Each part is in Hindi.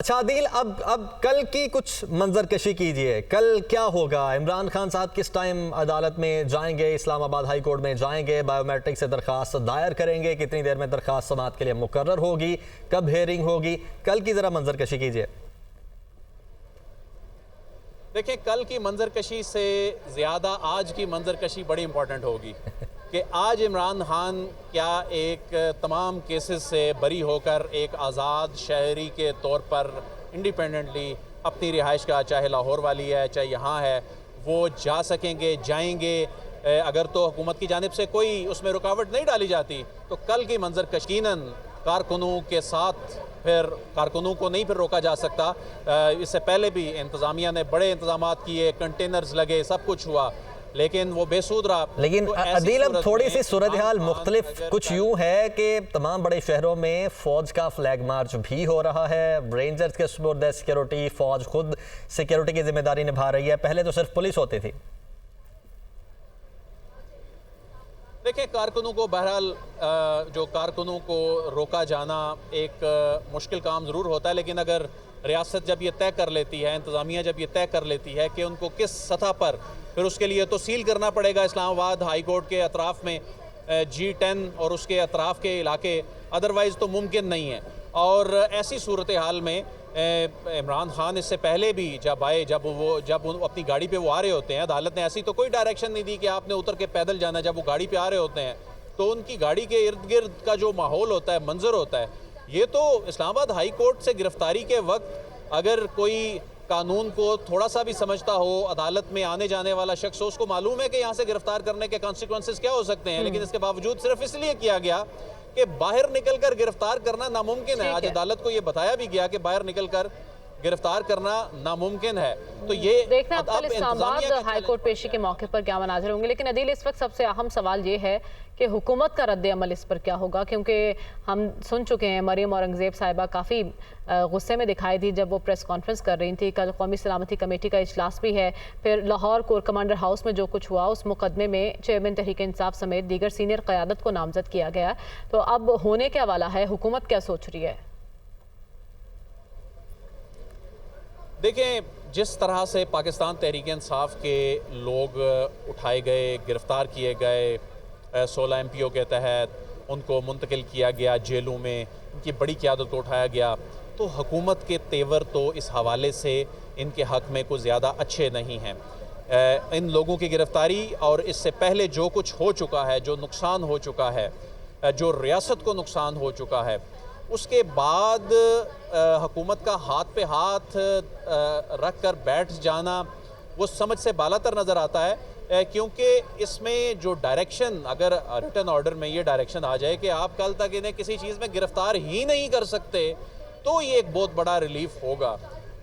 अच्छा आदिल, अब कल की कुछ मंजरकशी कीजिए। कल क्या होगा? इमरान खान साहब किस टाइम अदालत में जाएंगे? इस्लामाबाद हाई कोर्ट में जाएंगे, बायोमेट्रिक से दरखास्त दायर करेंगे, कितनी देर में दरखास्त समाअत के लिए मुकर्रर होगी, कब हेयरिंग होगी? कल की ज़रा मंजरकशी कीजिए। देखिए, कल की मंजरकशी से ज़्यादा आज की मंजरकशी बड़ी इंपॉर्टेंट होगी कि आज इमरान खान क्या एक तमाम केसेस से बरी होकर एक आज़ाद शहरी के तौर पर इंडिपेंडेंटली अपनी रिहाइश का, चाहे लाहौर वाली है चाहे यहाँ है, वो जा सकेंगे, जाएंगे। अगर तो हुकूमत की जानिब से कोई उसमें रुकावट नहीं डाली जाती तो कल की मंजरकशी यकीनन कारकुनों के साथ, फिर कारकुनों को नहीं फिर रोका जा सकता। इससे पहले भी इंतज़ामिया ने बड़े इंतजाम किए, कंटेनर्स लगे, सब कुछ हुआ, लेकिन वो बेसूद रहा। लेकिन तो अदील, अब थोड़ी सी सूरत हाल मुख्तलिफ कुछ यूँ है कि तमाम बड़े शहरों में फ़ौज का फ्लैग मार्च भी हो रहा है, रेंजर्स के सुपुर्द सिक्योरिटी, फ़ौज खुद सिक्योरिटी की जिम्मेदारी निभा रही है। पहले तो सिर्फ पुलिस होती थी। देखिए, कारकुनों को बहरहाल जो कारकुनों को रोका जाना एक मुश्किल काम ज़रूर होता है, लेकिन अगर रियासत जब ये तय कर लेती है, इंतज़ामिया जब ये तय कर लेती है कि उनको किस सतह पर, फिर उसके लिए तो सील करना पड़ेगा इस्लामाबाद हाई कोर्ट के अतराफ़ में G10 और उसके अतराफ़ के इलाके, अदरवाइज़ तो मुमकिन नहीं है। और ऐसी सूरत हाल में इमरान खान इससे पहले भी जब वो अपनी गाड़ी पे वो आ रहे होते हैं, अदालत ने ऐसी तो कोई डायरेक्शन नहीं दी कि आपने उतर के पैदल जाना। जब वो गाड़ी पे आ रहे होते हैं तो उनकी गाड़ी के इर्द गिर्द का जो माहौल होता है, मंजर होता है, ये तो इस्लामाबाद हाई कोर्ट से गिरफ्तारी के वक्त अगर कोई कानून को थोड़ा सा भी समझता हो, अदालत में आने जाने वाला शख्स हो, उसको मालूम है कि यहाँ से गिरफ्तार करने के कॉन्सिक्वेंसेस क्या हो सकते हैं। लेकिन इसके बावजूद सिर्फ इसलिए किया गया कि बाहर निकलकर गिरफ्तार करना नामुमकिन है। आज अदालत को ये बताया भी गया कि बाहर निकलकर गिरफ्तार करना नामुमकिन है। तो ये देखना अब कल इस्लामाबाद हाई कोर्ट पेशी के मौके पर क्या मनाज़िर होंगे। लेकिन अदील, इस वक्त सबसे अहम सवाल ये है कि हुकूमत का रद्द अमल इस पर क्या होगा, क्योंकि हम सुन चुके हैं मरियम औरंगज़ेब साहिबा काफ़ी गुस्से में दिखाई दी जब वो प्रेस कॉन्फ्रेंस कर रही थी। कल कौमी सलामती कमेटी का इजलास भी है। फिर लाहौर कोर कमांडर हाउस में जो कुछ हुआ उस मुकदमे में चेयरमैन तहरीक इंसाफ समेत दीगर सीनियर क़यादत को नामजद किया गया। तो अब होने क्या वाला है, हुकूमत क्या सोच रही है? देखें, जिस तरह से पाकिस्तान तहरीक इंसाफ के लोग उठाए गए, गिरफ़्तार किए गए, 16 MPO के तहत उनको मुंतकिल किया गया जेलों में, उनकी बड़ी क़यादत को उठाया गया, तो हुकूमत के तेवर तो इस हवाले से इनके हक़ में कुछ ज़्यादा अच्छे नहीं हैं। इन लोगों की गिरफ़्तारी और इससे पहले जो कुछ हो चुका है, जो नुकसान हो चुका है, जो रियासत को नुकसान हो चुका है, उसके बाद हुकूमत का हाथ पे हाथ रख कर बैठ जाना वो समझ से बालातर नज़र आता है। क्योंकि इसमें जो डायरेक्शन, अगर रिटन ऑर्डर में ये डायरेक्शन आ जाए कि आप कल तक इन्हें किसी चीज़ में गिरफ़्तार ही नहीं कर सकते, तो ये एक बहुत बड़ा रिलीफ होगा।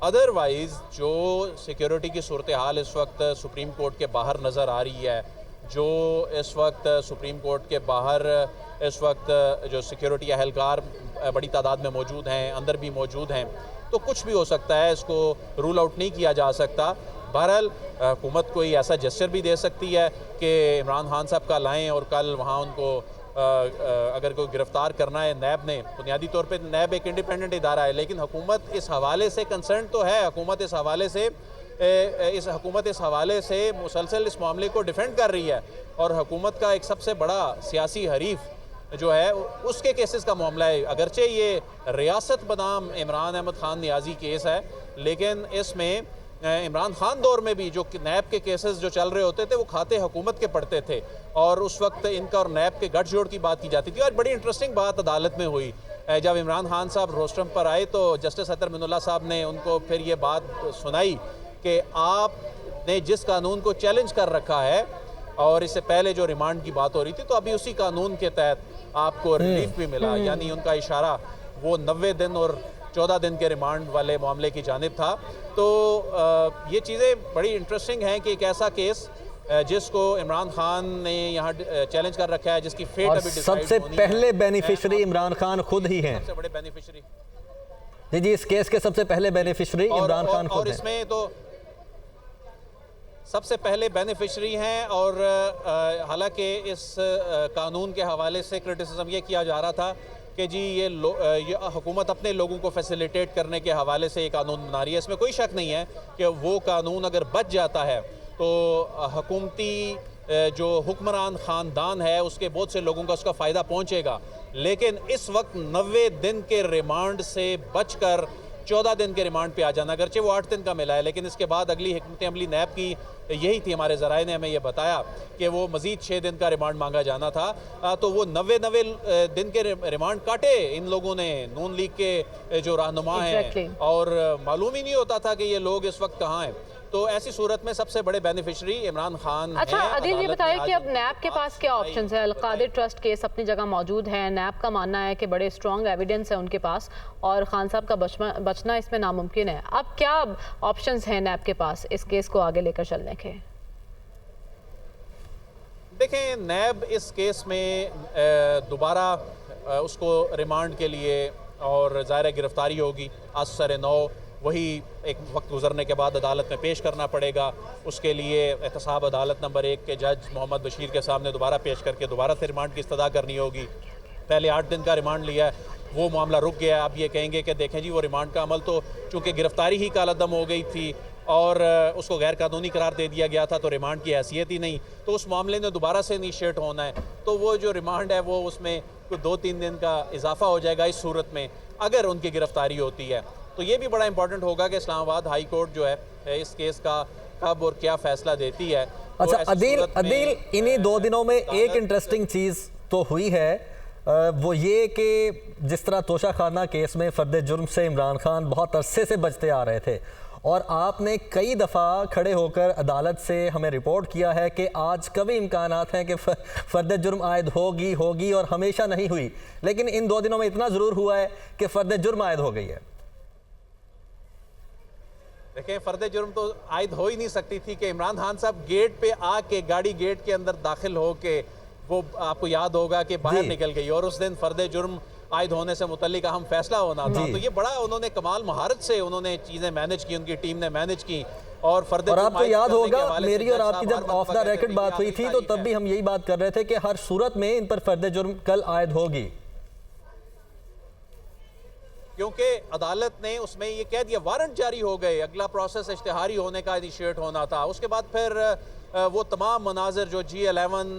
अदरवाइज़ जो सिक्योरिटी की सूरत हाल इस वक्त सुप्रीम कोर्ट के बाहर नज़र आ रही है, जो इस वक्त सुप्रीम कोर्ट के बाहर इस वक्त जो सिक्योरिटी अहलकार बड़ी तादाद में मौजूद हैं, अंदर भी मौजूद हैं, तो कुछ भी हो सकता है, इसको रूल आउट नहीं किया जा सकता। बहरहाल हुकूमत कोई ऐसा जेस्चर भी दे सकती है कि इमरान खान साहब का लाएँ और कल वहाँ उनको अगर कोई गिरफ़्तार करना है। नैब ने, बुनियादी तौर पे नैब एक इंडिपेंडेंट इदारा है, लेकिन हुकूमत इस हवाले से कंसर्न तो है। हुकूमत इस हवाले से मुसलसल इस मामले को डिफेंड कर रही है। और हुकूमत का एक सबसे बड़ा सियासी हरीफ जो है उसके केसेस का मामला है। अगरचे ये रियासत बनाम इमरान अहमद खान नियाजी केस है, लेकिन इसमें इमरान खान दौर में भी जो नैब के केसेस जो चल रहे होते थे वो खाते हुकूमत के पड़ते थे, और उस वक्त इनका और नैब के गठजोड़ की बात की जाती थी। और बड़ी इंटरेस्टिंग बात अदालत में हुई, जब इमरान खान साहब रोस्ट्रम पर आए तो जस्टिस अतर मिनुल्लाह साहब ने उनको फिर ये बात सुनाई कि आपने जिस कानून को चैलेंज कर रखा है, और इससे पहले जो रिमांड की बात हो रही थी, तो अभी उसी कानून के तहत आपको रिलीफ भी मिला। यानी उनका इशारा वो 90 दिन और 14 दिन के रिमांड वाले मामले की जानिब था। तो ये चीज़ें बड़ी इंटरेस्टिंग हैं कि एक ऐसा केस जिसको इमरान खान ने यहाँ चैलेंज कर रखा है, जिसकी फेट अभी सबसे पहले बेनिफिशरी इमरान खान खुद ही हैं। सबसे बड़े बेनिफिशरी जी, इस केस के सबसे पहले बेनिफिशरी इमरान खान खुद हैं। और इसमें तो सबसे पहले बेनिफिशरी हैं। और हालांकि इस कानून के हवाले से क्रिटिसिज्म ये किया जा रहा था कि जी ये हुकूमत अपने लोगों को फैसिलिटेट करने के हवाले से ये कानून बना रही है। इसमें कोई शक नहीं है कि वो कानून अगर बच जाता है तो हुकूमती जो हुक्मरान ख़ानदान है उसके बहुत से लोगों का उसका फ़ायदा पहुंचेगा। लेकिन इस वक्त 90 दिन के रिमांड से बचकर 14 दिन के रिमांड पे आ जाना, अगरचे वो 8 दिन का मिला है, लेकिन इसके बाद अगली हिकमत अमली नैब की यही थी, हमारे ज़राए ने हमें ये बताया कि वो मज़ीद 6 दिन का रिमांड मांगा जाना था। तो वो 90 दिन के रिमांड काटे इन लोगों ने, नून लीग के जो रहनुमा हैं, और मालूम ही नहीं होता था कि ये लोग इस वक्त कहाँ हैं। तो ऐसी सूरत में सबसे बड़े बेनिफिशरी इमरान खान। अच्छा आदिल, ये बताइए कि अब नैब के पास क्या ऑप्शंस है? अल-कादिर ट्रस्ट केस अपनी जगह मौजूद है, नैब का मानना है कि बड़े स्ट्रॉन्ग एविडेंस है उनके पास और खान साहब का बचना इसमें नामुमकिन है। अब क्या ऑप्शंस हैं नैब के पास इस केस को आगे लेकर चलने के? देखें, नैब इस केस में दोबारा उसको रिमांड के लिए, और ज़ाहिर गिरफ्तारी होगी आज सरे 9, वही एक वक्त गुजरने के बाद अदालत में पेश करना पड़ेगा। उसके लिए एहतसाब अदालत नंबर 1 के जज मोहम्मद बशीर के सामने दोबारा पेश करके दोबारा से रिमांड की इस्तदा करनी होगी। पहले 8 दिन का रिमांड लिया है, वो मामला रुक गया। अब ये कहेंगे कि देखें जी वो रिमांड का अमल तो चूँकि गिरफ्तारी ही कालअदम हो गई थी और उसको गैर कानूनी करार दे दिया गया था, तो रिमांड की हैसियत ही नहीं, तो उस मामले में दोबारा से इनिशिएट होना है। तो वो जो रिमांड है वो उसमें कुछ 2-3 दिन का इजाफा हो जाएगा इस सूरत में, अगर उनकी गिरफ्तारी होती है। तो ये भी बड़ा इंपॉर्टेंट होगा कि इस्लामाबाद हाई कोर्ट जो है इस केस का कब और क्या फैसला देती है। अच्छा अदील, इन्हीं 2 दिनों में एक इंटरेस्टिंग चीज़ तो हुई है, वो ये कि जिस तरह तोशाखाना केस में फर्द जुर्म से इमरान खान बहुत अरसे से बचते आ रहे थे, और आपने कई दफ़ा खड़े होकर अदालत से हमें रिपोर्ट किया है कि आज कभी इम्कानात हैं कि फर्द जुर्म आयद होगी और हमेशा नहीं हुई, लेकिन इन 2 दिनों में इतना ज़रूर हुआ है कि फर्द जुर्म आयद हो गई है। देखें, फर्द जुर्म तो आयद हो ही नहीं सकती थी कि इमरान खान साहब गेट पे आके, गाड़ी गेट के अंदर दाखिल हो के, वो आपको याद होगा कि बाहर निकल गई और उस दिन फर्द जुर्म आयद होने से मुतल्लिक अहम फैसला होना था। तो ये बड़ा उन्होंने कमाल महारत से उन्होंने चीज़ें मैनेज की, उनकी टीम ने मैनेज की। और आपको याद होगा मेरी और आपकी जब ऑफ द रिकॉर्ड बात हुई थी तो तब भी हम यही बात कर रहे थे कि हर सूरत में इन पर फर्द जुर्म कल आयद होगी, क्योंकि अदालत ने उसमें ये कह दिया, वारंट जारी हो गए, अगला प्रोसेस इश्तिहारी होने का इनिशिएट होना था। उसके बाद फिर वो तमाम मनाजिर जो G11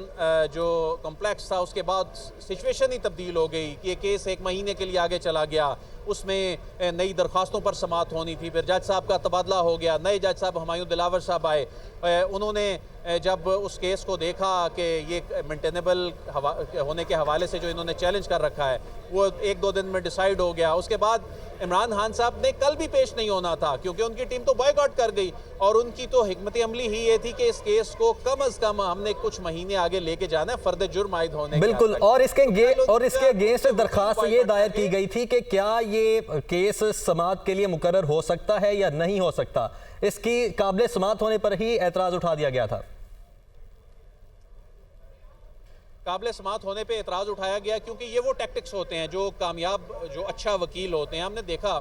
जो कम्प्लेक्स था, उसके बाद सिचुएशन ही तब्दील हो गई कि ये केस 1 महीने के लिए आगे चला गया। उसमें नई दरख्वास्तों पर समाअत होनी थी, फिर जज साहब का तबादला हो गया, नए जज साहब हुमायूं दिलावर साहब आए। उन्होंने जब उस केस को देखा कि ये मेंटेनेबल होने के हवाले से जो इन्होंने चैलेंज कर रखा है वो 1-2 दिन में डिसाइड हो गया। उसके बाद इमरान खान साहब ने कल भी पेश नहीं होना था क्योंकि उनकी टीम तो बॉयकॉट कर गई, और उनकी तो हिकमत अमली ही ये थी कि इस केस को कम अज कम हमने कुछ महीने आगे लेके जाना है फर्द जुर्म आयद होने। बिल्कुल, और इसके अगेंस्ट दरखास्त ये दायर की गई थी कि क्या ये केस समाअत के लिए मुकर्रर हो सकता है या नहीं हो सकता। इसकी काबिल समाअत होने पर ही एतराज उठा दिया गया था। काबिल समाअत होने पे एतराज़ उठाया गया क्योंकि ये वो टैक्टिक्स होते हैं जो कामयाब, जो अच्छा वकील होते हैं। हमने देखा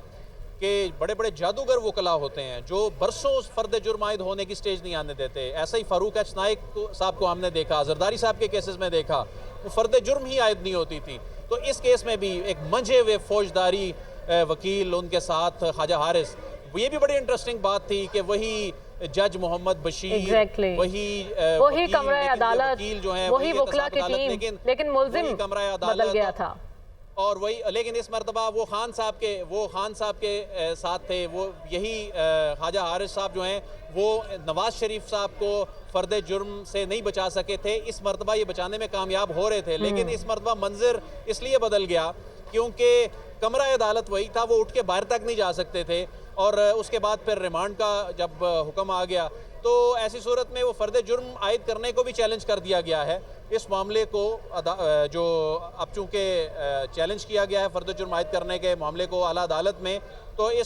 कि बड़े बड़े जादूगर वकला होते हैं जो बरसों फर्द जुर्म आयद होने की स्टेज नहीं आने देते। ऐसा ही फारूक एच नाइक साहब को हमने देखा, जरदारी साहब के केसेस में देखा, वो फर्द जुर्म ही आयद नहीं होती थी। तो इस केस में भी एक मंझे हुए फौजदारी वकील उनके साथ ख्वाजा हारिस, ये भी बड़ी इंटरेस्टिंग बात थी कि वही जज मोहम्मद बशीर, वही कमरा अदालत, जो है वही वकला की टीम, लेकिन मुल्जिम बदल गया था। और वही, लेकिन इस मरतबा वो खान साहब के साथ थे, वो यही ख्वाजा हारिस साहब जो हैं वो नवाज शरीफ साहब को फर्द जुर्म से नहीं बचा सके थे। इस मरतबा ये बचाने में कामयाब हो रहे थे, लेकिन इस मरतबा मंजर इसलिए बदल गया क्योंकि कमरा अदालत वही था, वो उठ के बाहर तक नहीं जा सकते थे। और उसके बाद फिर रिमांड का जब हुक्म आ गया तो ऐसी सूरत में वो फर्द जुर्म आयद करने को भी चैलेंज कर दिया गया है। इस मामले को जो अब चूँकि चैलेंज किया गया है फर्द जुर्म आयद करने के मामले को आला अदालत में, तो इस